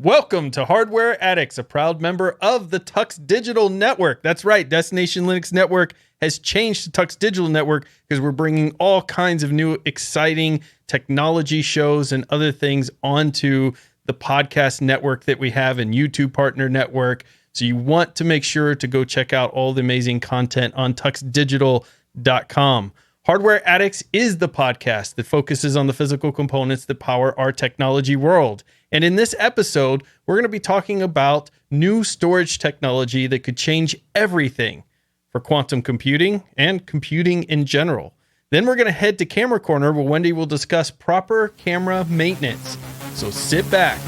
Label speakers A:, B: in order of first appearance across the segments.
A: Welcome to Hardware Addicts, a proud member of the TuxDigital Network. That's right, Destination Linux Network has changed to TuxDigital Network because we're bringing all kinds of new exciting technology shows and other things onto the podcast network that we have and YouTube partner network. So you want to make sure to go check out all the amazing content on TuxDigital.com. Hardware Addicts is the podcast that focuses on the physical components that power our technology world. And in this episode, we're going to be talking about new storage technology that could change everything for quantum computing and computing in general. Then we're going to head to Camera Corner where Wendy will discuss proper camera maintenance. So sit back,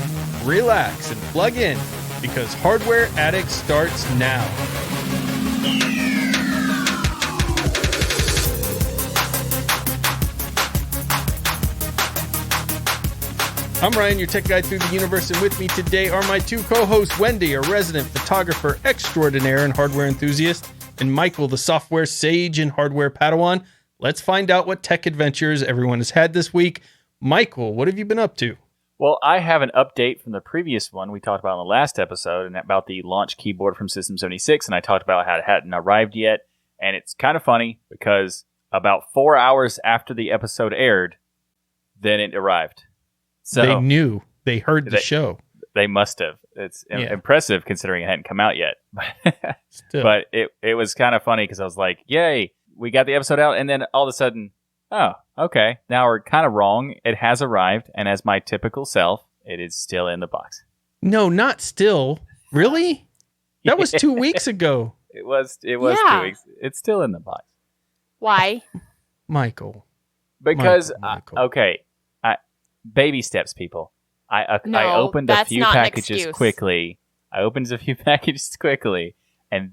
A: relax, and plug in because Hardware Addicts starts now. I'm Ryan, your tech guide through the universe, and with me today are my two co-hosts, Wendy, a resident photographer extraordinaire and hardware enthusiast, and Michael, the software sage and hardware Padawan. Let's find out what tech adventures everyone has had this week. Michael, what have you been up to?
B: Well, I have an update from the previous one we talked about in the last episode, and about the launch keyboard from System 76, and I talked about how it hadn't arrived yet, and it's kind of funny because about 4 hours after the episode aired, then it arrived. So
A: they knew. They heard the show.
B: They must have. It's impressive considering it hadn't come out yet. But it was kind of funny because I was like, yay, we got the episode out. And then all of a sudden, oh, okay. Now we're kind of wrong. It has arrived. And as my typical self, it is still in the box.
A: No, not still. Really? That was 2 weeks ago.
B: It was 2 weeks. It's still in the box.
C: Why?
A: Michael.
B: Because,
A: Michael.
B: Okay. Baby steps, people. I opened a few packages quickly. And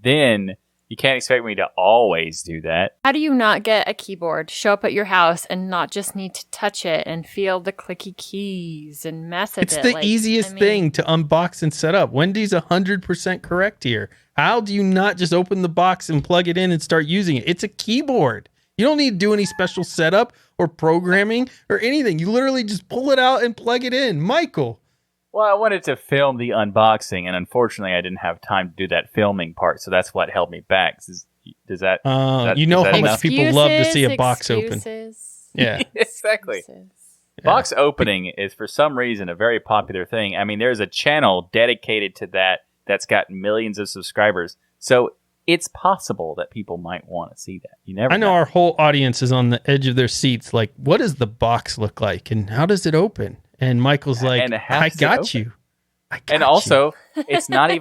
B: then you can't expect me to always do that.
C: How do you not get a keyboard, show up at your house, and not just need to touch it and feel the clicky keys and mess with it?
A: It's the easiest thing to unbox and set up. Wendy's 100% correct here. How do you not just open the box and plug it in and start using it? It's a keyboard. You don't need to do any special setup or programming or anything. You literally just pull it out and plug it in. Michael.
B: Well, I wanted to film the unboxing, and unfortunately I didn't have time to do that filming part, so that's what held me back. Does that
A: you know how much people love to see a box open.
B: Yeah. Exactly. Yeah. Box opening is, for some reason, a very popular thing. I mean, there's a channel dedicated to that that's got millions of subscribers. So it's possible that people might want to see that. You never know.
A: Our whole audience is on the edge of their seats. Like, what does the box look like? And how does it open? And Michael's like, I got you.
B: And also, it's not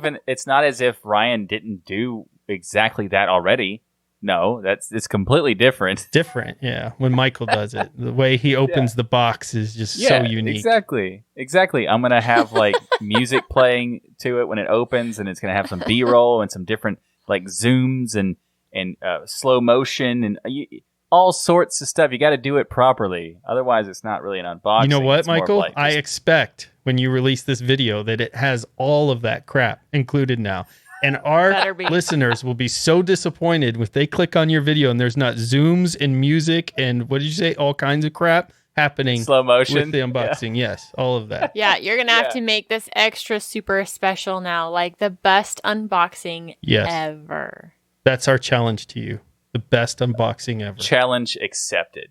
B: as if Ryan didn't do exactly that already. No, it's completely different.
A: It's different, yeah. When Michael does it, the way he opens the box is just so unique.
B: Exactly. I'm going to have like music playing to it when it opens, and it's going to have some B-roll and some different like zooms and slow motion and all sorts of stuff. You got to do it properly. Otherwise, it's not really an unboxing.
A: You know what, Michael? I expect when you release this video that it has all of that crap included now. And our listeners will be so disappointed if they click on your video and there's not zooms and music and what did you say? All kinds of crap happening.
B: Slow motion.
A: With the unboxing. Yeah. Yes, all of that.
C: Yeah, you're going to have to make this extra super special now, like the best unboxing ever.
A: That's our challenge to you. The best unboxing ever.
B: Challenge accepted.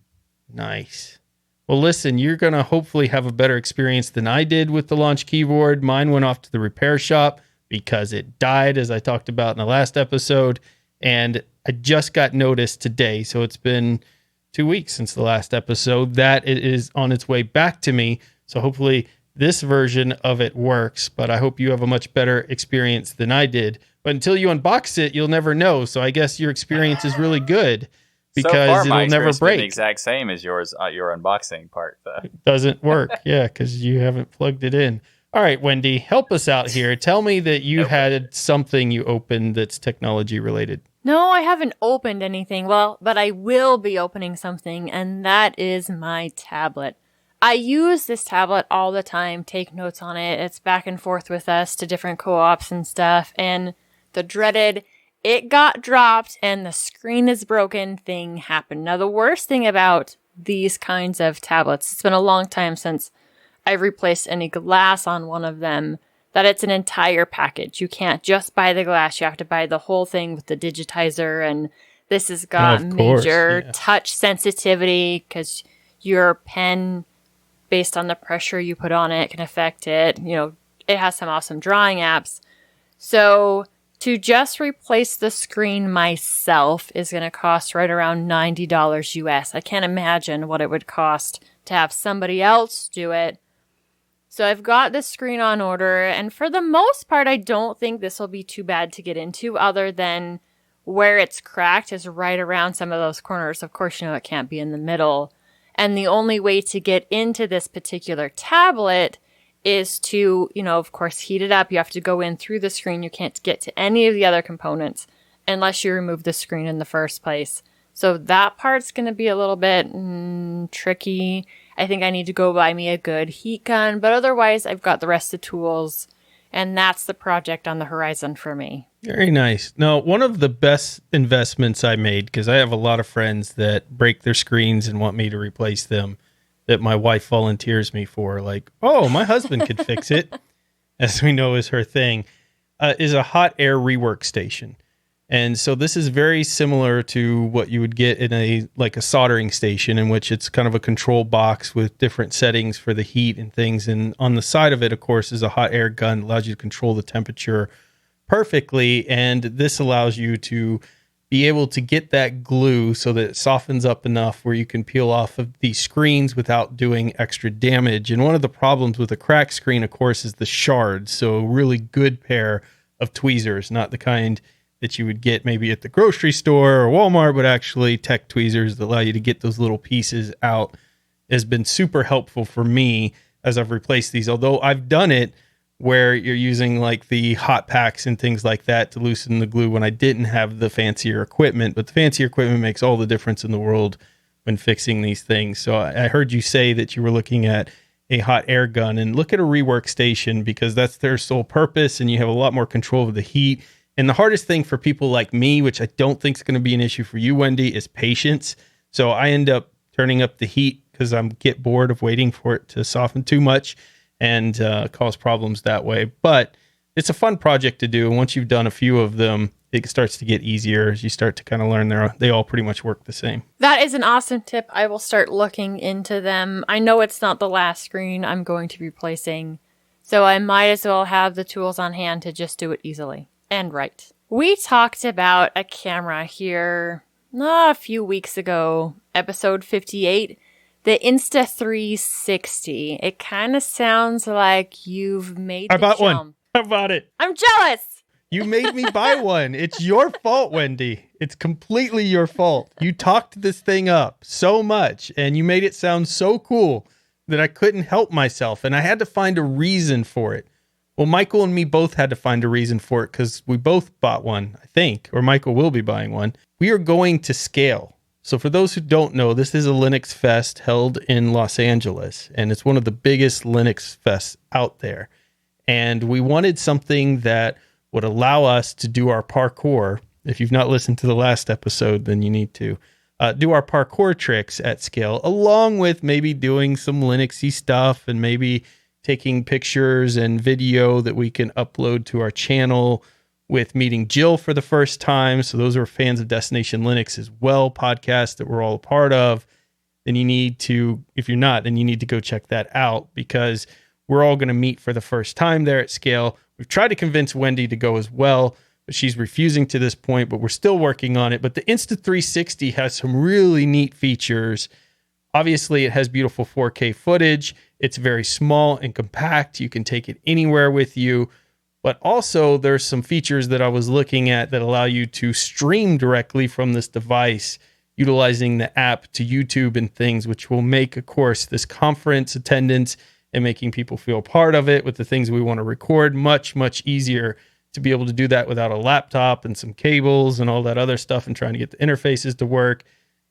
A: Nice. Well, listen, you're going to hopefully have a better experience than I did with the launch keyboard. Mine went off to the repair shop because it died, as I talked about in the last episode. And I just got notice today, so it's been 2 weeks since the last episode, that it is on its way back to me. So hopefully this version of it works, but I hope you have a much better experience than I did. But until you unbox it, you'll never know. So I guess your experience is really good because
B: so far,
A: it'll never break.
B: The exact same as yours, your unboxing part.
A: It doesn't work, because you haven't plugged it in. All right, Wendy, help us out here. Tell me that you had something you opened that's technology related.
C: No, I haven't opened anything. Well, but I will be opening something, and that is my tablet. I use this tablet all the time, take notes on it. It's back and forth with us to different co-ops and stuff, and the dreaded "it got dropped and the screen is broken" thing happened. Now, the worst thing about these kinds of tablets, it's been a long time since I've replaced any glass on one of them, that it's an entire package. You can't just buy the glass. You have to buy the whole thing with the digitizer. And this has got major touch sensitivity because your pen, based on the pressure you put on it, can affect it. You know, it has some awesome drawing apps. So to just replace the screen myself is going to cost right around $90 US. I can't imagine what it would cost to have somebody else do it. So I've got the screen on order, and for the most part, I don't think this will be too bad to get into, other than where it's cracked is right around some of those corners. Of course, you know, it can't be in the middle. And the only way to get into this particular tablet is to, you know, of course, heat it up. You have to go in through the screen. You can't get to any of the other components unless you remove the screen in the first place. So that part's going to be a little bit tricky. I think I need to go buy me a good heat gun, but otherwise I've got the rest of the tools, and that's the project on the horizon for me.
A: Very nice. Now, one of the best investments I made, because I have a lot of friends that break their screens and want me to replace them, that my wife volunteers me for, like, oh, my husband could fix it, as we know is her thing, is a hot air rework station. And so this is very similar to what you would get in a soldering station, in which it's kind of a control box with different settings for the heat and things. And on the side of it, of course, is a hot air gun that allows you to control the temperature perfectly. And this allows you to be able to get that glue so that it softens up enough where you can peel off of these screens without doing extra damage. And one of the problems with a cracked screen, of course, is the shards. So a really good pair of tweezers, not the kind that you would get maybe at the grocery store or Walmart, but actually tech tweezers that allow you to get those little pieces out, has been super helpful for me as I've replaced these. Although I've done it where you're using like the hot packs and things like that to loosen the glue when I didn't have the fancier equipment. But the fancier equipment makes all the difference in the world when fixing these things. So I heard you say that you were looking at a hot air gun, and look at a rework station, because that's their sole purpose, and you have a lot more control of the heat. And the hardest thing for people like me, which I don't think is going to be an issue for you, Wendy, is patience. So I end up turning up the heat because I get bored of waiting for it to soften too much and cause problems that way. But it's a fun project to do. And once you've done a few of them, it starts to get easier as you start to kind of learn they all pretty much work the same.
C: That is an awesome tip. I will start looking into them. I know it's not the last screen I'm going to be replacing, so I might as well have the tools on hand to just do it easily. And right. We talked about a camera here a few weeks ago, episode 58, the Insta360. It kind of sounds like you've made the jump.
A: I bought one. How about it?
C: I'm jealous.
A: You made me buy one. It's your fault, Wendy. It's completely your fault. You talked this thing up so much, and you made it sound so cool that I couldn't help myself, and I had to find a reason for it. Well, Michael and me both had to find a reason for it because we both bought one, I think, or Michael will be buying one. We are going to scale. So for those who don't know, this is a Linux Fest held in Los Angeles, and it's one of the biggest Linux fests out there. And we wanted something that would allow us to do our parkour. If you've not listened to the last episode, then you need to do our parkour tricks at scale, along with maybe doing some Linuxy stuff and maybe taking pictures and video that we can upload to our channel, with meeting Jill for the first time. So those are fans of Destination Linux as well, podcast that we're all a part of. Then you need to, if you're not, then you need to go check that out, because we're all going to meet for the first time there at scale. We've tried to convince Wendy to go as well, but she's refusing to this point, but we're still working on it. But the Insta360 has some really neat features. Obviously, it has beautiful 4K footage. It's very small and compact. You can take it anywhere with you. But also, there's some features that I was looking at that allow you to stream directly from this device, utilizing the app to YouTube and things, which will make, of course, this conference attendance and making people feel part of it with the things we want to record much, much easier to be able to do that without a laptop and some cables and all that other stuff and trying to get the interfaces to work.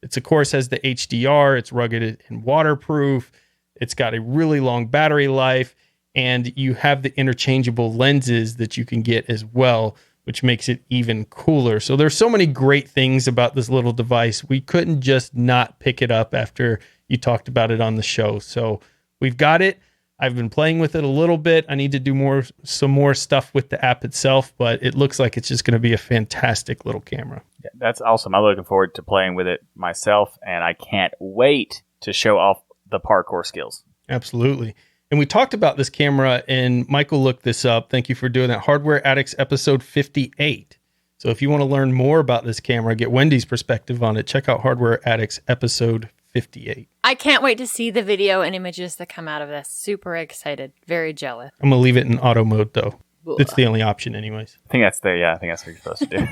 A: It's, of course, has the HDR. It's rugged and waterproof. It's got a really long battery life, and you have the interchangeable lenses that you can get as well, which makes it even cooler. So there's so many great things about this little device. We couldn't just not pick it up after you talked about it on the show. So we've got it. I've been playing with it a little bit. I need to do some more stuff with the app itself, but it looks like it's just going to be a fantastic little camera.
B: Yeah, that's awesome. I'm looking forward to playing with it myself, and I can't wait to show off the parkour skills.
A: Absolutely. And we talked about this camera, and Michael looked this up. Thank you for doing that. Hardware Addicts episode 58. So if you want to learn more about this camera, get Wendy's perspective on it, check out Hardware Addicts episode 58.
C: I can't wait to see the video and images that come out of this. Super excited. Very jealous.
A: I'm going to leave it in auto mode, though. It's the only option anyways.
B: I think that's what you're supposed to do.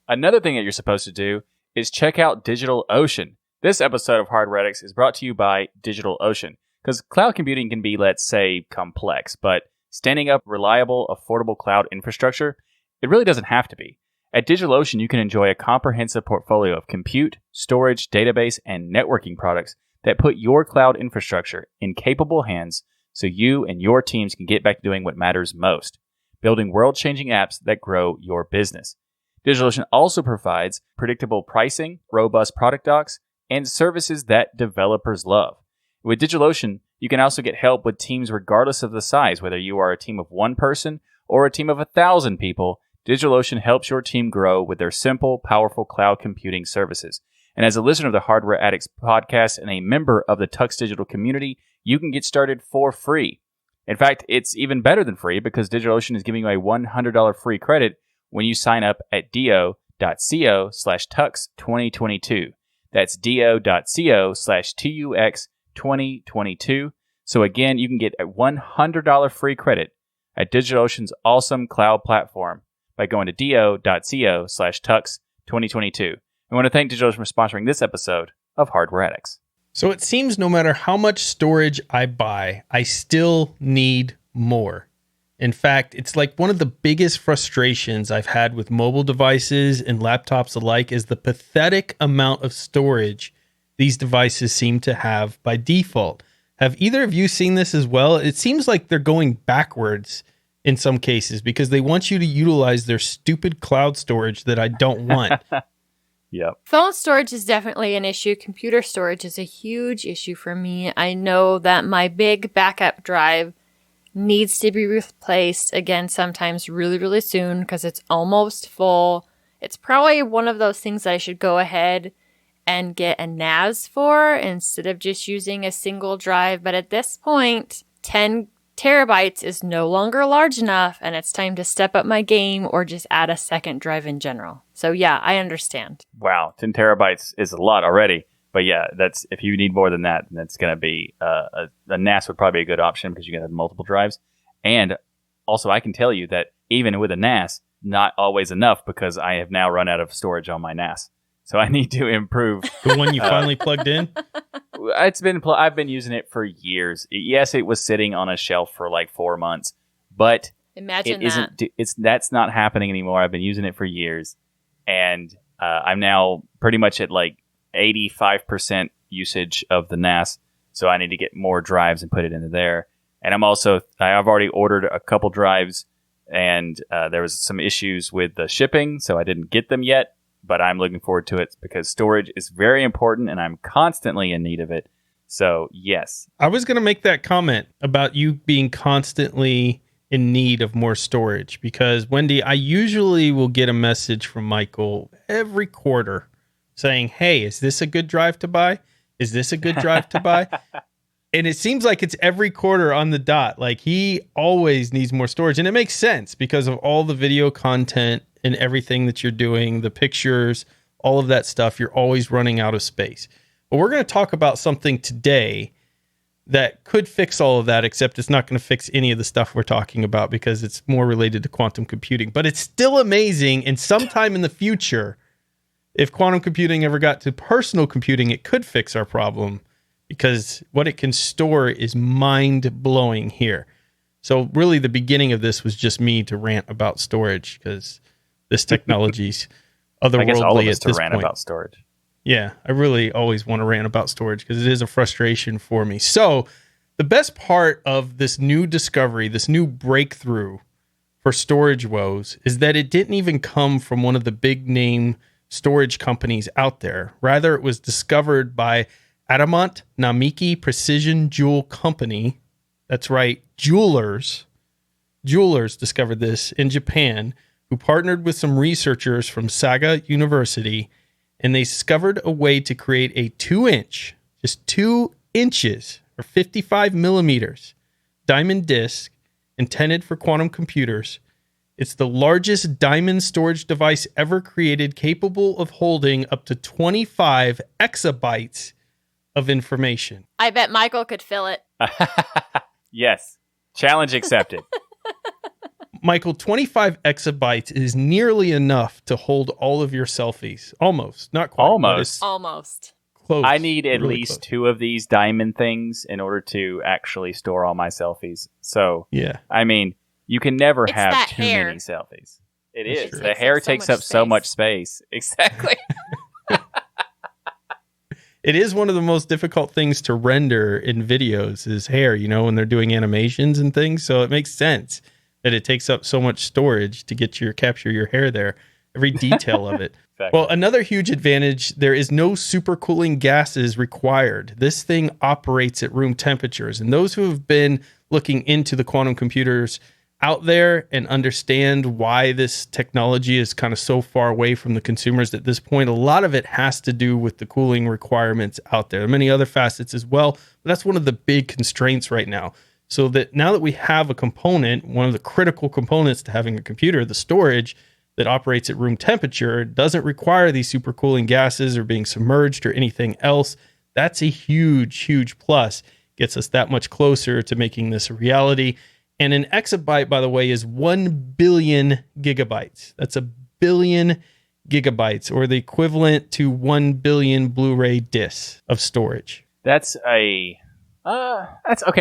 B: Another thing that you're supposed to do is check out DigitalOcean. This episode of Hardware Addicts is brought to you by DigitalOcean. Because cloud computing can be, let's say, complex, but standing up reliable, affordable cloud infrastructure, it really doesn't have to be. At DigitalOcean, you can enjoy a comprehensive portfolio of compute, storage, database, and networking products that put your cloud infrastructure in capable hands so you and your teams can get back to doing what matters most, building world-changing apps that grow your business. DigitalOcean also provides predictable pricing, robust product docs, and services that developers love. With DigitalOcean, you can also get help with teams regardless of the size, whether you are a team of one person or a team of 1,000 people. DigitalOcean helps your team grow with their simple, powerful cloud computing services. And as a listener of the Hardware Addicts podcast and a member of the TuxDigital community, you can get started for free. In fact, it's even better than free because DigitalOcean is giving you a $100 free credit when you sign up at do.co/tux2022. That's do.co/tux2022. So again, you can get a $100 free credit at DigitalOcean's awesome cloud platform by going to do.co/tux2022. I want to thank DigitalOcean for sponsoring this episode of Hardware Addicts.
A: So it seems no matter how much storage I buy, I still need more. In fact, it's like one of the biggest frustrations I've had with mobile devices and laptops alike is the pathetic amount of storage these devices seem to have by default. Have either of you seen this as well? It seems like they're going backwards in some cases because they want you to utilize their stupid cloud storage that I don't want.
B: Yep.
C: Phone storage is definitely an issue. Computer storage is a huge issue for me. I know that my big backup drive needs to be replaced again sometimes really, really soon because it's almost full. It's probably one of those things that I should go ahead and get a NAS for instead of just using a single drive. But at this point, 10 terabytes is no longer large enough, and it's time to step up my game or just add a second drive in general. So yeah, I understand.
B: Wow, 10 terabytes is a lot already. But yeah, that's if you need more than that, that's going to be a NAS would probably be a good option because you can have multiple drives. And also, I can tell you that even with a NAS, not always enough because I have now run out of storage on my NAS. So I need to improve.
A: The one you finally plugged in?
B: I've been using it for years. Yes, it was sitting on a shelf for like 4 months, but
C: Imagine
B: that's not happening anymore. I've been using it for years, and I'm now pretty much at like 85% usage of the NAS. So I need to get more drives and put it into there. And I've already ordered a couple drives, and there was some issues with the shipping, so I didn't get them yet. But I'm looking forward to it because storage is very important and I'm constantly in need of it. So, yes.
A: I was going to make that comment about you being constantly in need of more storage because, Wendy, I usually will get a message from Michael every quarter saying, hey, is this a good drive to buy? Is this a good drive to buy? And it seems like it's every quarter on the dot. Like he always needs more storage. And it makes sense because of all the video content and everything that you're doing, the pictures, all of that stuff. You're always running out of space. But we're going to talk about something today that could fix all of that, except it's not going to fix any of the stuff we're talking about because it's more related to quantum computing. But it's still amazing. And sometime in the future, if quantum computing ever got to personal computing, it could fix our problem because what it can store is mind-blowing here. So really the beginning of this was just me to rant about storage because this technology's otherworldly.
B: I guess all of us
A: at
B: to
A: this
B: rant
A: point.
B: About storage.
A: Yeah, I really always want to rant about storage because it is a frustration for me. So the best part of this new discovery, this new breakthrough for storage woes is that it didn't even come from one of the big name storage companies out there. Rather, it was discovered by Adamant Namiki Precision Jewel Company. That's right, jewelers discovered this in Japan, who partnered with some researchers from Saga University, and they discovered a way to create a 2-inch, just 2 inches or 55 millimeters diamond disc intended for quantum computers. It's the largest diamond storage device ever created, capable of holding up to 25 exabytes of information.
C: I bet Michael could fill it.
B: Yes. Challenge accepted.
A: Michael, 25 exabytes is nearly enough to hold all of your selfies. Almost. Not quite.
C: Almost.
A: Close.
B: I need at
A: Really
B: least
A: close.
B: 2 of these diamond things in order to actually store all my selfies. So,
A: Yeah.
B: I mean, you can never
C: It's
B: have
C: that
B: too
C: hair.
B: many selfies. It
A: That's
B: is.
A: true.
B: The hair takes up so much
C: space.
B: space. Exactly.
A: It is one of the most difficult things to render in videos is hair, when they're doing animations and things. So it makes sense that it takes up so much storage to capture your hair there, every detail of it.
B: Exactly.
A: Well, another huge advantage, there is no supercooling gases required. This thing operates at room temperatures. And those who have been looking into the quantum computers out there and understand why this technology is kind of so far away from the consumers at this point, a lot of it has to do with the cooling requirements out there. There are many other facets as well, but that's one of the big constraints right now. So that now that we have a component, one of the critical components to having a computer, the storage that operates at room temperature, doesn't require these supercooling gases or being submerged or anything else. That's a huge, huge plus. Gets us that much closer to making this a reality. And an exabyte, by the way, is 1 billion gigabytes. That's a billion gigabytes, or the equivalent to 1 billion Blu-ray discs of storage.
B: That's okay.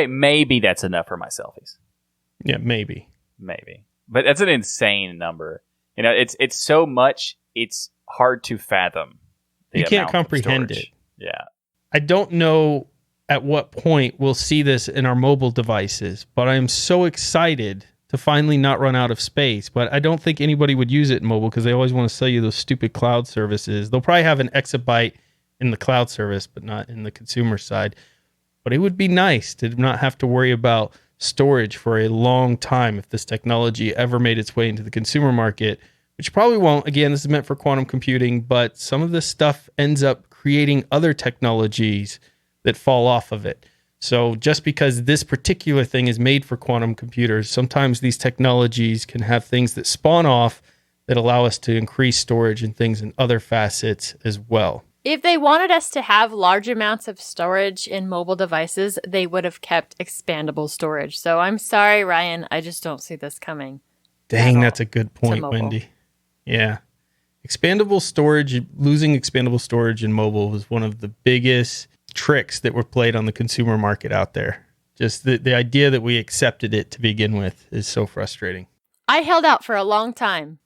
B: Maybe that's enough for my selfies.
A: Yeah, maybe.
B: But that's an insane number. It's so much, it's hard to fathom.
A: You can't comprehend it.
B: Yeah.
A: I don't know at what point we'll see this in our mobile devices, but I'm so excited to finally not run out of space. But I don't think anybody would use it in mobile because they always want to sell you those stupid cloud services. They'll probably have an exabyte in the cloud service, but not in the consumer side. But it would be nice to not have to worry about storage for a long time if this technology ever made its way into the consumer market, which probably won't. Again, this is meant for quantum computing, but some of this stuff ends up creating other technologies that fall off of it. So just because this particular thing is made for quantum computers, sometimes these technologies can have things that spawn off that allow us to increase storage and things in other facets as well.
C: If they wanted us to have large amounts of storage in mobile devices, they would have kept expandable storage. So I'm sorry, Ryan, I just don't see this coming.
A: Dang, that's a good point,
C: mobile.
A: Wendy. Yeah. Expandable storage, losing expandable storage in mobile was one of the biggest tricks that were played on the consumer market out there. Just the idea that we accepted it to begin with is so frustrating.
C: I held out for a long time.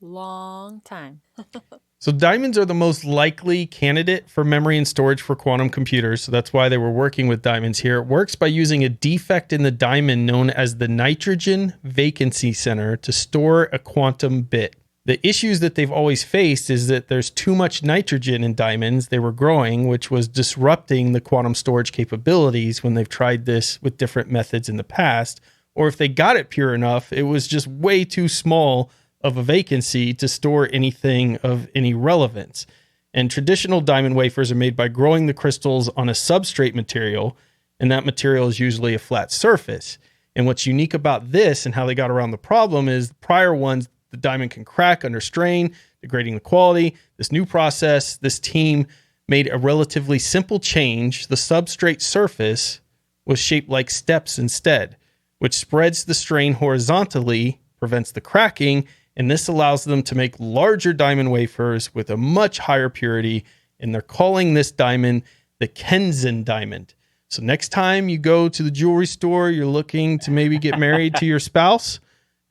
A: So diamonds are the most likely candidate for memory and storage for quantum computers. So that's why they were working with diamonds here. It works by using a defect in the diamond known as the nitrogen vacancy center to store a quantum bit. The issues that they've always faced is that there's too much nitrogen in diamonds they were growing, which was disrupting the quantum storage capabilities when they've tried this with different methods in the past. Or if they got it pure enough, it was just way too small of a vacancy to store anything of any relevance. And traditional diamond wafers are made by growing the crystals on a substrate material, and that material is usually a flat surface. And what's unique about this and how they got around the problem is prior ones, the diamond can crack under strain, degrading the quality. This new process, this team made a relatively simple change. The substrate surface was shaped like steps instead, which spreads the strain horizontally, prevents the cracking, and this allows them to make larger diamond wafers with a much higher purity, and they're calling this diamond the Kenzen diamond. So next time you go to the jewelry store, you're looking to maybe get married to your spouse,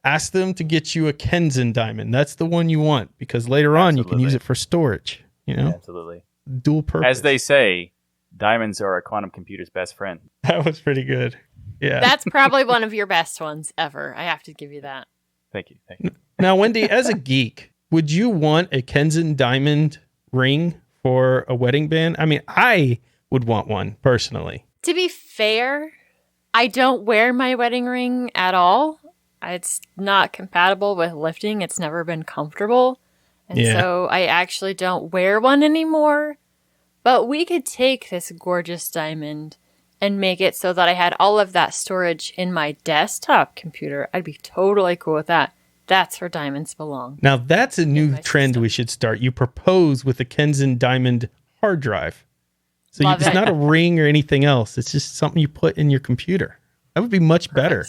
A: ask them to get you a Kenzen diamond. That's the one you want, because later on you can use it for storage,
B: Absolutely.
A: Dual purpose.
B: As they say, diamonds are a quantum computer's best friend.
A: That was pretty good. Yeah.
C: That's probably one of your best ones ever. I have to give you that.
B: Thank you.
A: Now, Wendy, as a geek, would you want a Kenzen diamond ring for a wedding band? I mean, I would want one personally.
C: To be fair, I don't wear my wedding ring at all. It's not compatible with lifting. It's never been comfortable. And so I actually don't wear one anymore. But we could take this gorgeous diamond and make it so that I had all of that storage in my desktop computer. I'd be totally cool with that. That's where diamonds belong.
A: Now, that's a new trend we should start. You propose with a Kenzen Diamond hard drive. So it's not a ring or anything else. It's just something you put in your computer. That would be much better.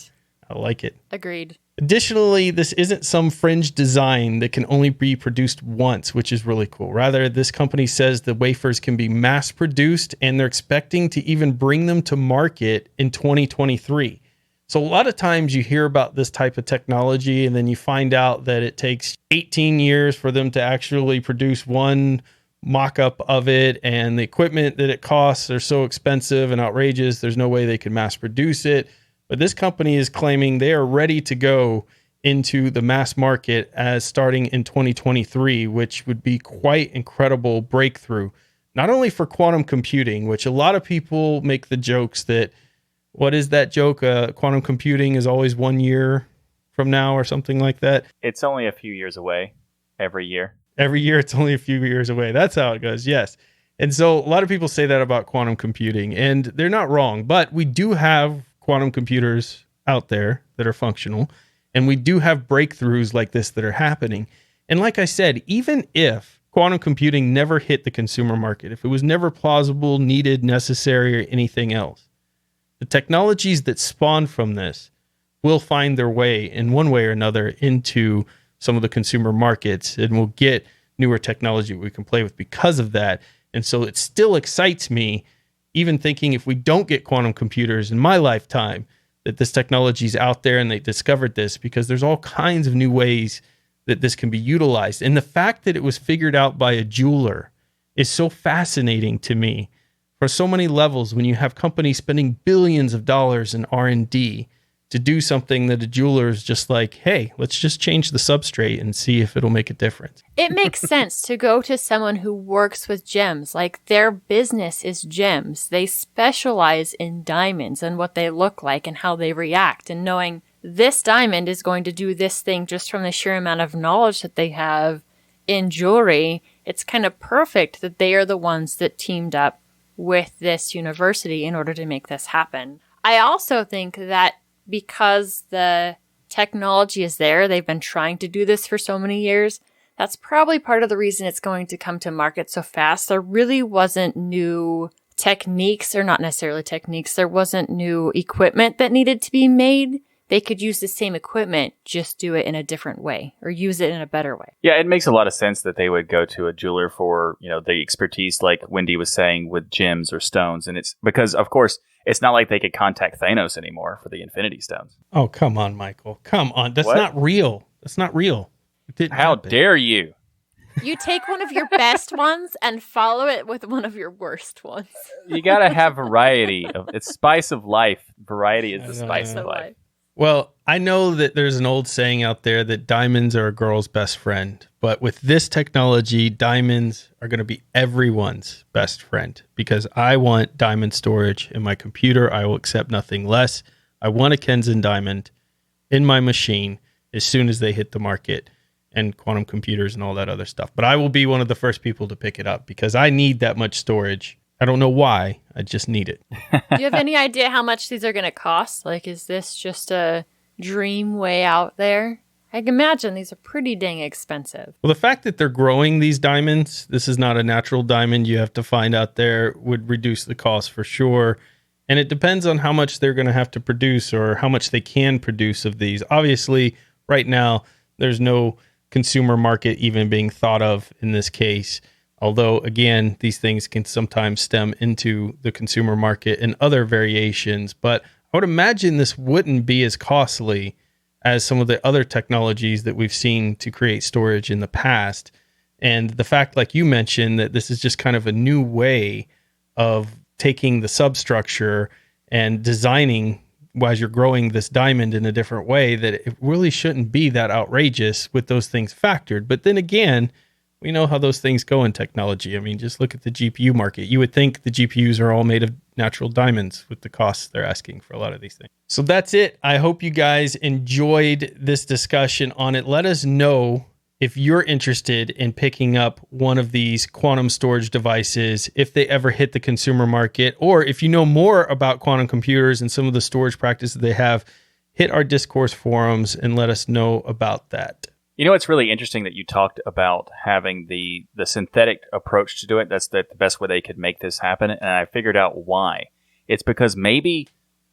A: I like it.
C: Agreed.
A: Additionally, this isn't some fringe design that can only be produced once, which is really cool. Rather, this company says the wafers can be mass produced, and they're expecting to even bring them to market in 2023. So a lot of times you hear about this type of technology, and then you find out that it takes 18 years for them to actually produce one mock-up of it, and the equipment that it costs are so expensive and outrageous, there's no way they can mass produce it. But this company is claiming they are ready to go into the mass market as starting in 2023, which would be quite incredible breakthrough, not only for quantum computing, which a lot of people make the jokes that, what is that joke? Quantum computing is always 1 year from now or something like that.
B: It's only a few years away every year.
A: Every year, it's only a few years away. That's how it goes. Yes. And so a lot of people say that about quantum computing, and they're not wrong, but we do have quantum computers out there that are functional, and we do have breakthroughs like this that are happening. And like I said, even if quantum computing never hit the consumer market, if it was never plausible, needed, necessary, or anything else, the technologies that spawn from this will find their way in one way or another into some of the consumer markets, and we'll get newer technology we can play with because of that. And so it still excites me, even thinking if we don't get quantum computers in my lifetime, that this technology is out there and they discovered this, because there's all kinds of new ways that this can be utilized. And the fact that it was figured out by a jeweler is so fascinating to me for so many levels, when you have companies spending billions of dollars in R&D to do something that a jeweler is just like, hey, let's just change the substrate and see if it'll make a difference.
C: It makes sense to go to someone who works with gems. Like, their business is gems. They specialize in diamonds and what they look like and how they react. And knowing this diamond is going to do this thing just from the sheer amount of knowledge that they have in jewelry, it's kind of perfect that they are the ones that teamed up with this university in order to make this happen. I also think that because the technology is there, they've been trying to do this for so many years, that's probably part of the reason it's going to come to market so fast. There really wasn't new techniques, or not necessarily techniques, there wasn't new equipment that needed to be made. They could use the same equipment, just do it in a different way or use it in a better way.
B: Yeah, it makes a lot of sense that they would go to a jeweler for, the expertise, like Wendy was saying, with gems or stones. And it's because, of course, it's not like they could contact Thanos anymore for the Infinity Stones.
A: Oh, come on, Michael. Come on. That's not real. That's not real.
B: How dare you?
C: You take one of your best ones and follow it with one of your worst ones.
B: You got to have variety. It's spice of life. Variety is the spice of life.
A: Well, I know that there's an old saying out there that diamonds are a girl's best friend, but with this technology, diamonds are going to be everyone's best friend, because I want diamond storage in my computer. I will accept nothing less. I want a Kenzen diamond in my machine as soon as they hit the market, and quantum computers and all that other stuff. But I will be one of the first people to pick it up because I need that much storage. I don't know why. I just need it.
C: Do you have any idea how much these are going to cost? Like, is this just a dream way out there? I can imagine these are pretty dang expensive.
A: Well, the fact that they're growing these diamonds, this is not a natural diamond you have to find out there, would reduce the cost for sure. And it depends on how much they're going to have to produce or how much they can produce of these. Obviously, right now, there's no consumer market even being thought of in this case. Although, again, these things can sometimes stem into the consumer market in other variations. But I would imagine this wouldn't be as costly as some of the other technologies that we've seen to create storage in the past. And the fact, like you mentioned, that this is just kind of a new way of taking the substructure and designing, as you're growing this diamond in a different way, that it really shouldn't be that outrageous with those things factored. But then again, We know how those things go in technology. I mean, just look at the GPU market. You would think the GPUs are all made of natural diamonds with the costs they're asking for a lot of these things. So that's it. I hope you guys enjoyed this discussion on it. Let us know if you're interested in picking up one of these quantum storage devices, if they ever hit the consumer market, or if you know more about quantum computers and some of the storage practices they have, hit our discourse forums and let us know about that.
B: You know, it's really interesting that you talked about having the synthetic approach to do it. That's the best way they could make this happen. And I figured out why. It's because maybe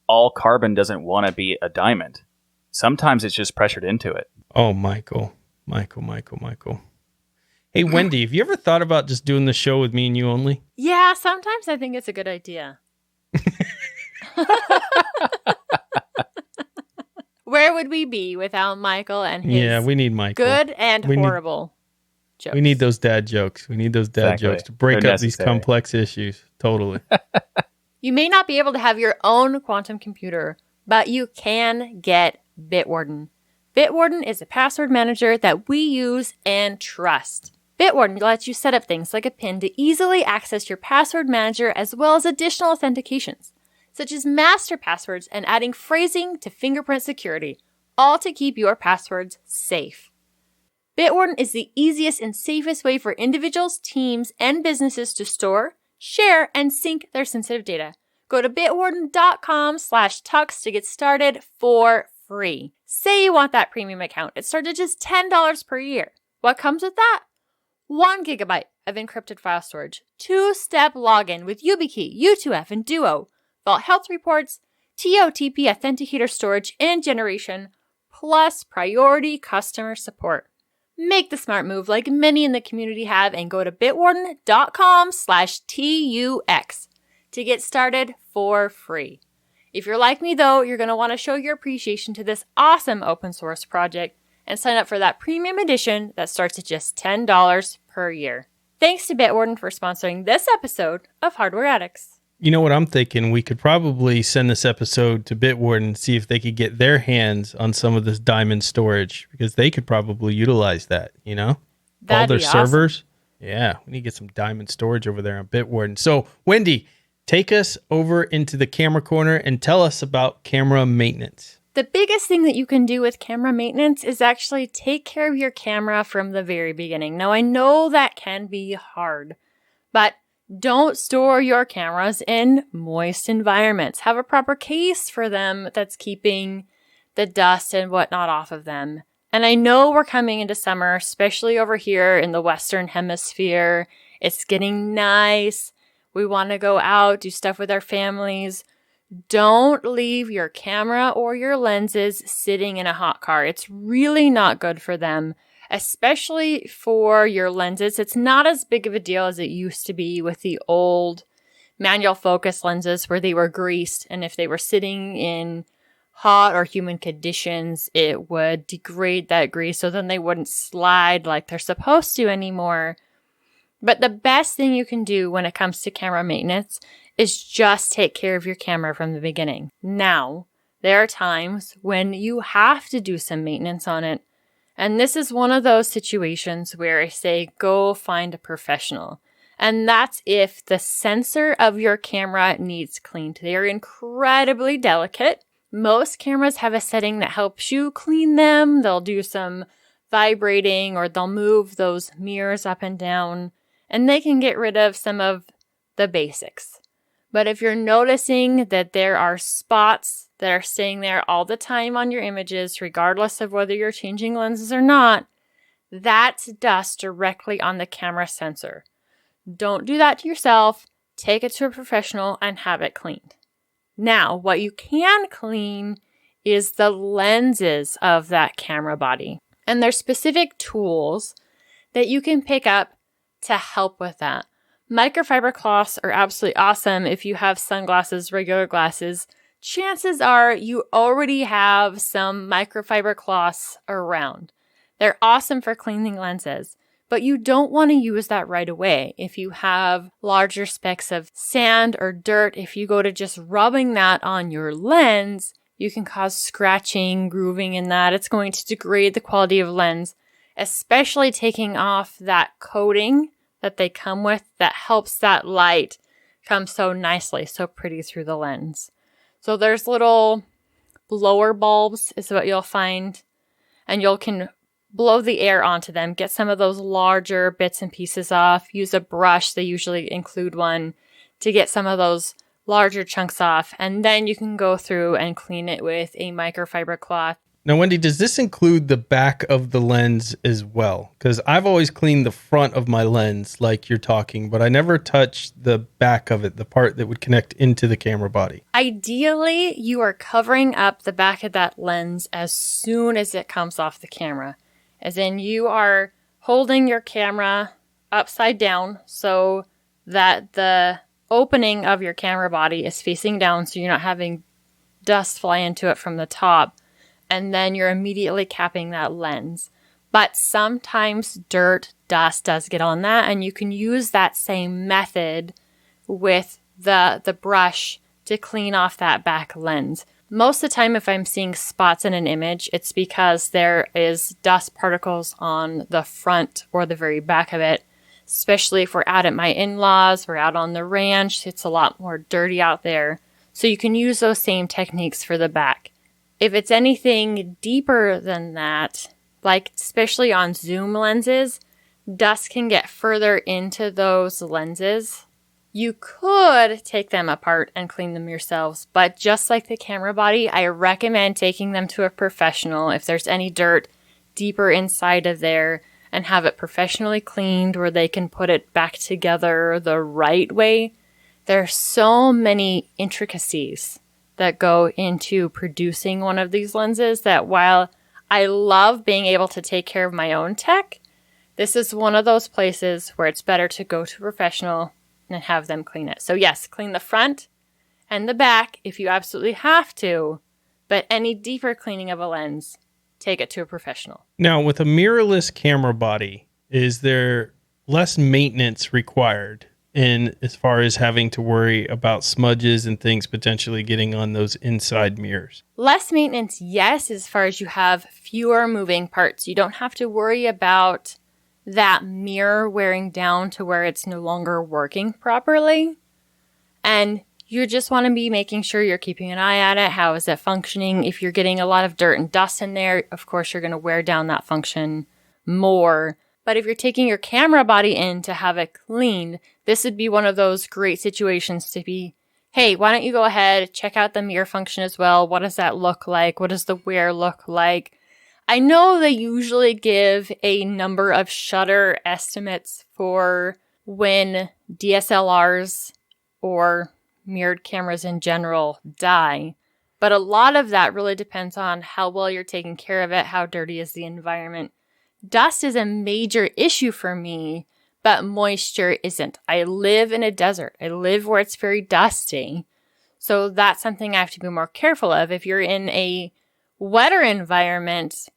B: all carbon doesn't want to be a diamond. Sometimes it's just pressured into it.
A: Oh, Michael. Hey, Wendy, have you ever thought about just doing the show with me and you only?
C: Yeah, sometimes I think it's a good idea. Where would we be without Michael and his
A: we need Michael.
C: Good and horrible jokes?
A: We need those dad jokes. We need those dad jokes to break up these complex issues. Totally.
C: You may not be able to have your own quantum computer, but you can get Bitwarden. Bitwarden is a password manager that we use and trust. Bitwarden lets you set up things like a PIN to easily access your password manager as well as additional authentications, such as master passwords and adding phrasing to fingerprint security, all to keep your passwords safe. Bitwarden is the easiest and safest way for individuals, teams, and businesses to store, share, and sync their sensitive data. Go to bitwarden.com/tux to get started for free. Say you want that premium account. It starts at just $10 per year. What comes with that? 1 gigabyte of encrypted file storage, 2-step login with YubiKey, U2F, and Duo, Vault Health Reports, TOTP Authenticator storage and generation, plus priority customer support. Make the smart move like many in the community have and go to bitwarden.com/TUX to get started for free. If you're like me though, you're going to want to show your appreciation to this awesome open source project and sign up for that premium edition that starts at just $10 per year. Thanks to Bitwarden for sponsoring this episode of Hardware Addicts.
A: You know what I'm thinking? We could probably send this episode to Bitwarden and see if they could get their hands on some of this diamond storage, because they could probably utilize that, you know?
C: That'd
A: all their
C: be awesome.
A: servers. Yeah, we need to get some diamond storage over there on Bitwarden. So, Wendy, take us over into the camera corner and tell us about camera maintenance.
C: The biggest thing that you can do with camera maintenance is actually take care of your camera from the very beginning. Now, I know that can be hard, but don't store your cameras in moist environments. Have a proper case for them that's keeping the dust and whatnot off of them. And I know we're coming into summer, especially over here in the Western Hemisphere. It's getting nice. We want to go out, do stuff with our families. Don't leave your camera or your lenses sitting in a hot car. It's really not good for them. Especially for your lenses, it's not as big of a deal as it used to be with the old manual focus lenses where they were greased, and if they were sitting in hot or humid conditions, it would degrade that grease, so then they wouldn't slide like they're supposed to anymore. But the best thing you can do when it comes to camera maintenance is just take care of your camera from the beginning. Now, there are times when you have to do some maintenance on it. And this is one of those situations where I say, go find a professional. And that's if the sensor of your camera needs cleaned. They are incredibly delicate. Most cameras have a setting that helps you clean them. They'll do some vibrating or they'll move those mirrors up and down. And they can get rid of some of the basics. But if you're noticing that there are spots that are staying there all the time on your images, regardless of whether you're changing lenses or not, that's dust directly on the camera sensor. Don't do that to yourself. Take it to a professional and have it cleaned. Now, what you can clean is the lenses of that camera body. And there's specific tools that you can pick up to help with that. Microfiber cloths are absolutely awesome if you have sunglasses, regular glasses. Chances are you already have some microfiber cloths around. They're awesome for cleaning lenses, but you don't want to use that right away. If you have larger specks of sand or dirt, if you go to just rubbing that on your lens, you can cause scratching, grooving in that. It's going to degrade the quality of lens. especially taking off that coating that they come with that helps that light come so nicely, so pretty through the lens. So there's little blower bulbs is what you'll find, and you can blow the air onto them, get some of those larger bits and pieces off, use a brush, they usually include one, to get some of those larger chunks off, and then you can go through and clean it with a microfiber cloth.
A: Now, Wendy, does this include the back of the lens as well? Because I've always cleaned the front of my lens like you're talking, but I never touched the back of it, the part that would connect into the camera body.
C: Ideally, you are covering up the back of that lens as soon as it comes off the camera. As in, you are holding your camera upside down so that the opening of your camera body is facing down so you're not having dust fly into it from the top. And then you're immediately capping that lens. But sometimes dirt, dust does get on that, and you can use that same method with the brush to clean off that back lens. Most of the time, if I'm seeing spots in an image, it's because there is dust particles on the front or the very back of it. Especially if we're out at my in-laws, we're out on the ranch, it's a lot more dirty out there. So you can use those same techniques for the back. If it's anything deeper than that, like especially on zoom lenses, dust can get further into those lenses. You could take them apart and clean them yourselves, but just like the camera body, I recommend taking them to a professional if there's any dirt deeper inside of there and have it professionally cleaned where they can put it back together the right way. There are so many intricacies that go into producing one of these lenses that while I love being able to take care of my own tech, this is one of those places where it's better to go to a professional and have them clean it. So yes, clean the front and the back if you absolutely have to, but any deeper cleaning of a lens, take it to a professional.
A: Now, with a mirrorless camera body, is there less maintenance required in as far as having to worry about smudges and things potentially getting on those inside mirrors?
C: Less maintenance, yes, as far as you have fewer moving parts. You don't have to worry about that mirror wearing down to where it's no longer working properly. And you just want to be making sure you're keeping an eye at it. How is it functioning? If you're getting a lot of dirt and dust in there, of course, you're going to wear down that function more. But if you're taking your camera body in to have it cleaned, this would be one of those great situations to be, hey, why don't you go ahead, check out the mirror function as well. What does that look like? What does the wear look like? I know they usually give a number of shutter estimates for when DSLRs or mirrored cameras in general die. But a lot of that really depends on how well you're taking care of it, how dirty is the environment. Dust is a major issue for me, but moisture isn't. I live in a desert. I live where it's very dusty. So that's something I have to be more careful of. If you're in a wetter environment,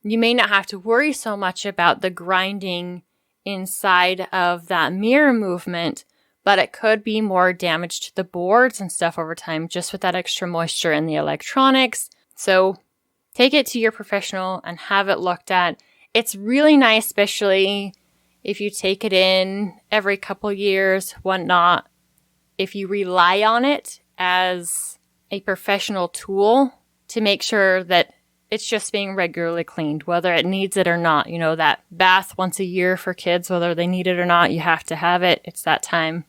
C: you may not have to worry so much about the grinding inside of that mirror movement, but it could be more damage to the boards and stuff over time just with that extra moisture in the electronics. So take it to your professional and have it looked at. It's really nice, especially if you take it in every couple years, whatnot. If you rely on it as a professional tool to make sure that it's just being regularly cleaned, whether it needs it or not. You know, that bath once a year for kids, whether they need it or not, you have to have it. It's that time.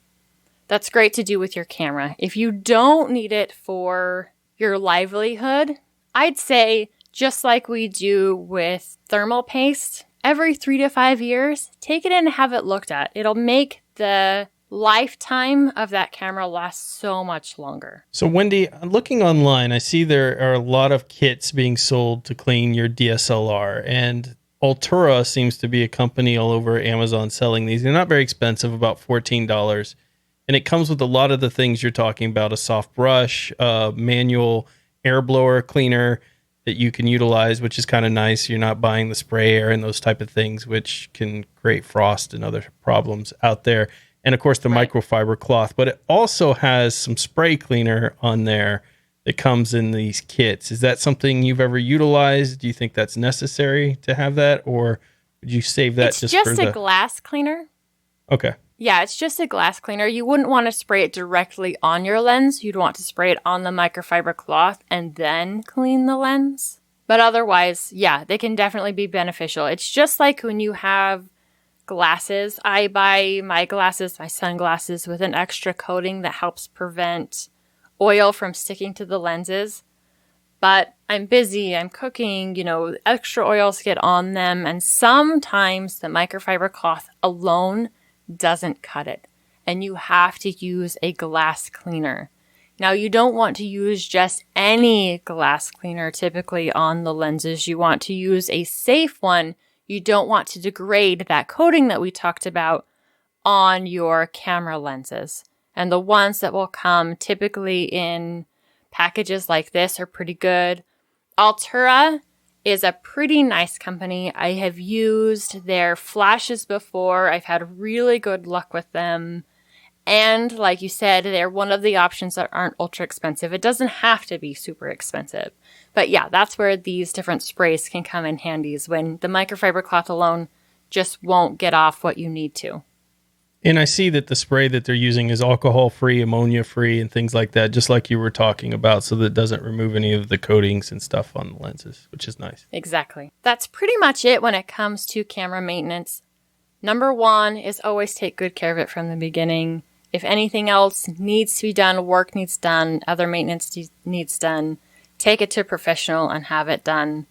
C: That's great to do with your camera. If you don't need it for your livelihood, I'd say just like we do with thermal paste, every 3 to 5 years, take it in and have it looked at. It'll make the lifetime of that camera last so much longer.
A: So Wendy, looking online, I see there are a lot of kits being sold to clean your DSLR, and Altura seems to be a company all over Amazon selling these. They're not very expensive, about $14. And it comes with a lot of the things you're talking about, a soft brush, a manual air blower cleaner that you can utilize, which is kind of nice. You're not buying the spray air and those type of things, which can create frost and other problems out there. And of course, the microfiber cloth, but it also has some spray cleaner on there that comes in these kits. Is that something you've ever utilized? Do you think that's necessary to have that, or Would you save that
C: it's just a glass cleaner.
A: Okay.
C: Yeah, it's just a glass cleaner. You wouldn't want to spray it directly on your lens. You'd want to spray it on the microfiber cloth and then clean the lens. But otherwise, yeah, they can definitely be beneficial. It's just like when you have glasses. I buy my sunglasses with an extra coating that helps prevent oil from sticking to the lenses. But I'm busy, I'm cooking, extra oils get on them. And sometimes the microfiber cloth alone doesn't cut it. And you have to use a glass cleaner. Now, you don't want to use just any glass cleaner typically on the lenses. You want to use a safe one. You don't want to degrade that coating that we talked about on your camera lenses. And the ones that will come typically in packages like this are pretty good. Altura is a pretty nice company. I have used their flashes before. I've had really good luck with them. And like you said, they're one of the options that aren't ultra expensive. It doesn't have to be super expensive. But yeah, that's where these different sprays can come in handy, is when the microfiber cloth alone just won't get off what you need to.
A: And I see that the spray that they're using is alcohol-free, ammonia-free, and things like that, just like you were talking about, so that it doesn't remove any of the coatings and stuff on the lenses, which is nice.
C: Exactly. That's pretty much it when it comes to camera maintenance. Number one is always take good care of it from the beginning. If anything else needs to be done, work needs done, other maintenance needs done, take it to a professional and have it done.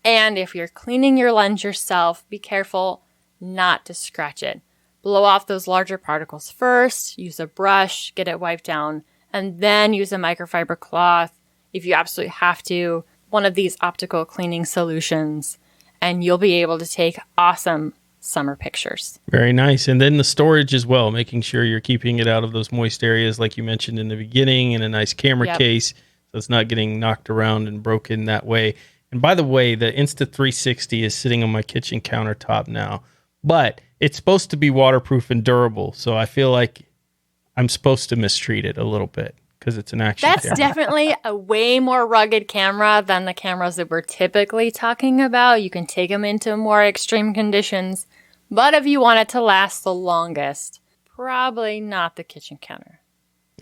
C: And if you're cleaning your lens yourself, be careful not to scratch it. Blow off those larger particles first, use a brush, get it wiped down, and then use a microfiber cloth if you absolutely have to, one of these optical cleaning solutions, and you'll be able to take awesome summer pictures.
A: Very nice. And then the storage as well, making sure you're keeping it out of those moist areas like you mentioned in the beginning, and a nice camera case so it's not getting knocked around and broken that way. And by the way, the Insta360 is sitting on my kitchen countertop now, but it's supposed to be waterproof and durable, so I feel like I'm supposed to mistreat it a little bit because it's an action camera.
C: That's definitely a way more rugged camera than the cameras that we're typically talking about. You can take them into more extreme conditions, but if you want it to last the longest, probably not the kitchen counter.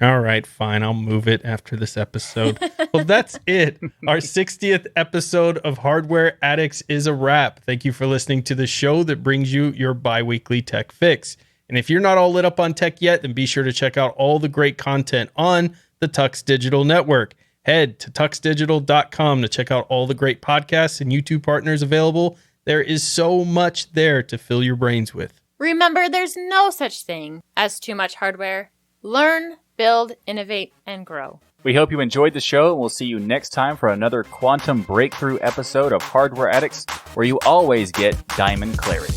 A: All right, fine. I'll move it after this episode. Well, that's it. Our 60th episode of Hardware Addicts is a wrap. Thank you for listening to the show that brings you your bi-weekly tech fix. And if you're not all lit up on tech yet, then be sure to check out all the great content on the TuxDigital Network. Head to tuxdigital.com to check out all the great podcasts and YouTube partners available. There is so much there to fill your brains with.
C: Remember, there's no such thing as too much hardware. Learn, build, innovate, and grow.
B: We hope you enjoyed the show, and we'll see you next time for another quantum breakthrough episode of Hardware Addicts, where you always get diamond clarity.